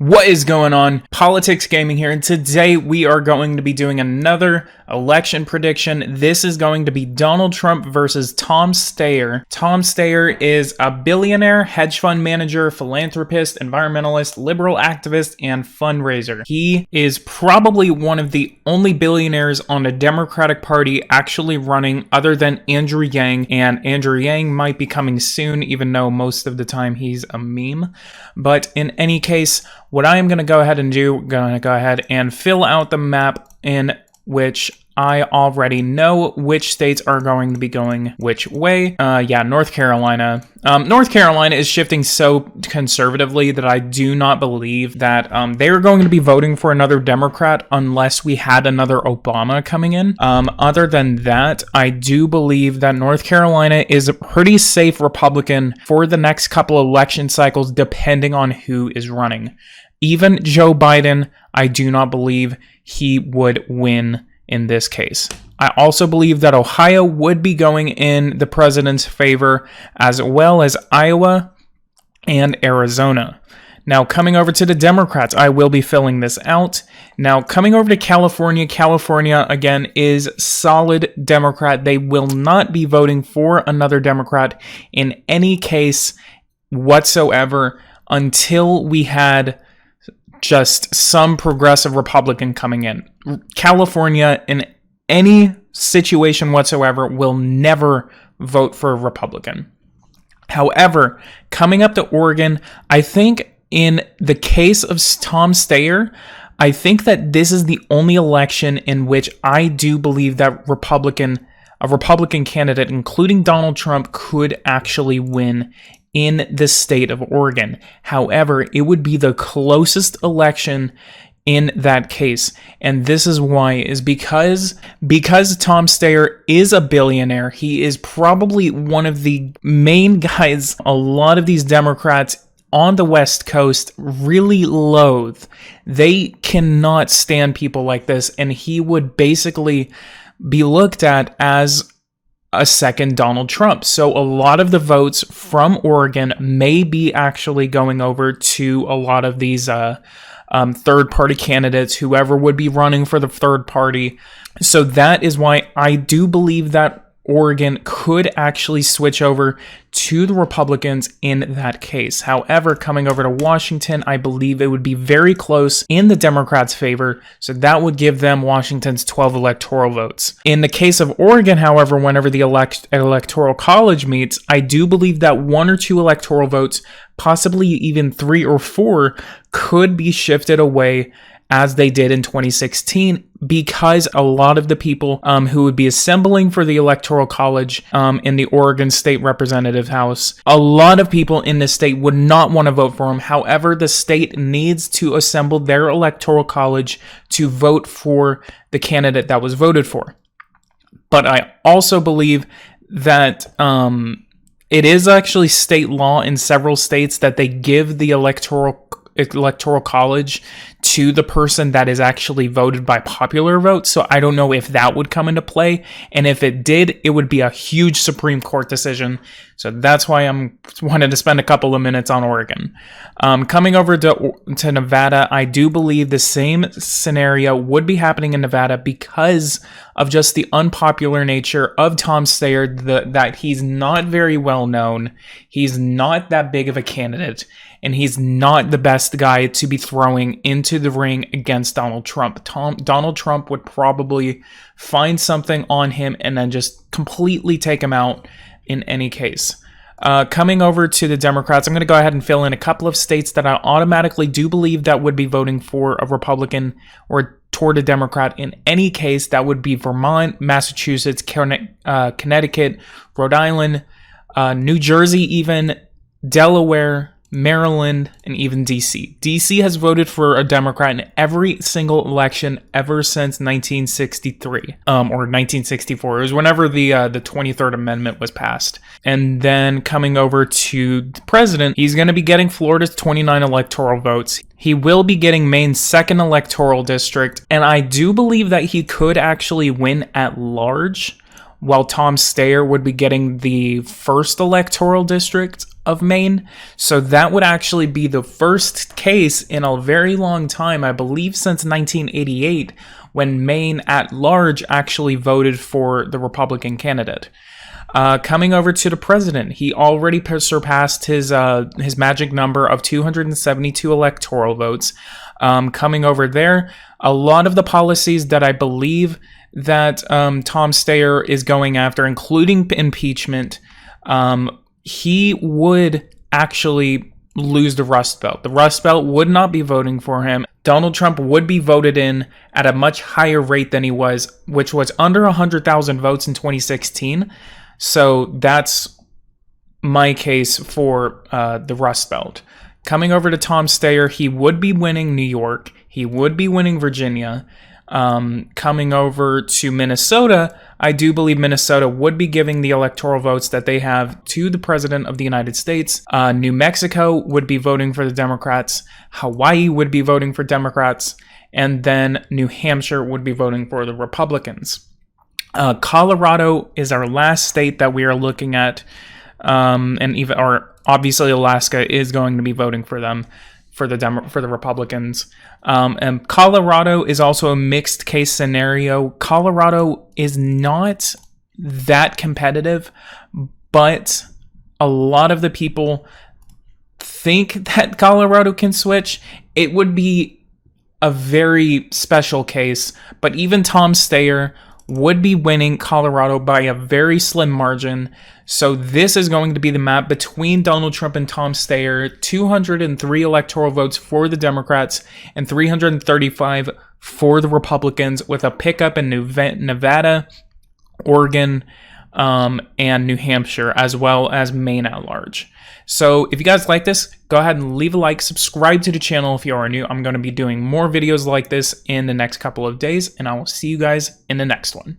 What is going on? Politics Gaming here, and today we are going to be doing another election prediction. This is going to be Donald Trump versus Tom Steyer. Tom Steyer is a billionaire, hedge fund manager, philanthropist, environmentalist, liberal activist, and fundraiser. He is probably one of the only billionaires on the Democratic Party actually running other than Andrew Yang, and Andrew Yang might be coming soon, even though most of the time he's a meme. But in any case, what I am going to go ahead and fill out the map in which I already know which states are going to be going which way. North Carolina. North Carolina is shifting so conservatively that I do not believe that they are going to be voting for another Democrat unless we had another Obama coming in. Other than that, I do believe that North Carolina is a pretty safe Republican for the next couple of election cycles, depending on who is running. Even Joe Biden, I do not believe he would win in this case. I also believe that Ohio would be going in the president's favor, as well as Iowa and Arizona. Now, coming over to the Democrats, I will be filling this out. Now, coming over to California, California, again, is solid Democrat. They will not be voting for another Democrat in any case whatsoever until we had just some progressive Republican coming in. California, in any situation whatsoever, will never vote for a Republican. However, coming up to Oregon, I think in the case of Tom Steyer, I think that this is the only election in which I do believe that a Republican candidate, including Donald Trump, could actually win in the state of Oregon. However, it would be the closest election in that case. And this is why, is because Tom Steyer is a billionaire. He is probably one of the main guys a lot of these Democrats on the West Coast really loathe. They cannot stand people like this, and he would basically be looked at as a second Donald Trump. So a lot of the votes from Oregon may be actually going over to a lot of these third-party candidates, whoever would be running for the third party. So that is why I do believe that Oregon could actually switch over to the Republicans in that case. However, coming over to Washington, I believe it would be very close in the Democrats' favor, so that would give them Washington's 12 electoral votes. In the case of Oregon, however, whenever the electoral college meets, I do believe that 1 or 2 electoral votes, possibly even 3 or 4, could be shifted away as they did in 2016, because a lot of the people who would be assembling for the Electoral College in the Oregon State Representative House, a lot of people in the state would not want to vote for him. However, the state needs to assemble their Electoral College to vote for the candidate that was voted for. But I also believe that it is actually state law in several states that they give the Electoral College to the person that is actually voted by popular vote. So I don't know if that would come into play. And if it did, it would be a huge Supreme Court decision. So that's why I'm wanted to spend a couple of minutes on Oregon. Coming over to Nevada, I do believe the same scenario would be happening in Nevada because of just the unpopular nature of Tom Steyer, that he's not very well known. He's not that big of a candidate, and he's not the best guy to be throwing into the ring against Donald Trump. Donald Trump would probably find something on him and then just completely take him out in any case. Coming over to the Democrats, I'm going to go ahead and fill in a couple of states that I automatically do believe that would be voting for a Republican or toward a Democrat in any case. That would be Vermont, Massachusetts, Connecticut, Rhode Island, New Jersey even, Delaware, Maryland, and even DC. DC has voted for a Democrat in every single election ever since 1963, or 1964. It was whenever the 23rd Amendment was passed. And then coming over to the president, he's going to be getting Florida's 29 electoral votes. He will be getting Maine's 2nd electoral district, and I do believe that he could actually win at large, while Tom Steyer would be getting the 1st electoral district. of Maine. So that would actually be the first case in a very long time, I believe since 1988, when Maine at large actually voted for the Republican candidate. Coming over to the president, he already surpassed his magic number of 272 electoral votes. Coming over there, a lot of the policies that I believe that Tom Steyer is going after, including impeachment, he would actually lose the Rust Belt. The Rust Belt would not be voting for him. Donald Trump would be voted in at a much higher rate than he was, which was under 100,000 votes in 2016. So that's my case for the Rust Belt. Coming over to Tom Steyer, he would be winning New York. He would be winning Virginia. Coming over to Minnesota, I do believe Minnesota would be giving the electoral votes that they have to the President of the United States. New Mexico would be voting for the Democrats. Hawaii would be voting for Democrats. And then New Hampshire would be voting for the Republicans. Colorado is our last state that we are looking at. Obviously Alaska is going to be voting for them, for the Republicans. And Colorado is also a mixed case scenario. Colorado is not that competitive, but a lot of the people think that Colorado can switch. It would be a very special case, but even Tom Steyer would be winning Colorado by a very slim margin. So this is going to be the map between Donald Trump and Tom Steyer. 203 electoral votes for the Democrats and 335 for the Republicans, with a pickup in Nevada, Oregon, and New Hampshire, as well as Maine at large. So if you guys like this, go ahead and leave a like, subscribe to the channel if you are new. I'm going to be doing more videos like this in the next couple of days, and I will see you guys in the next one.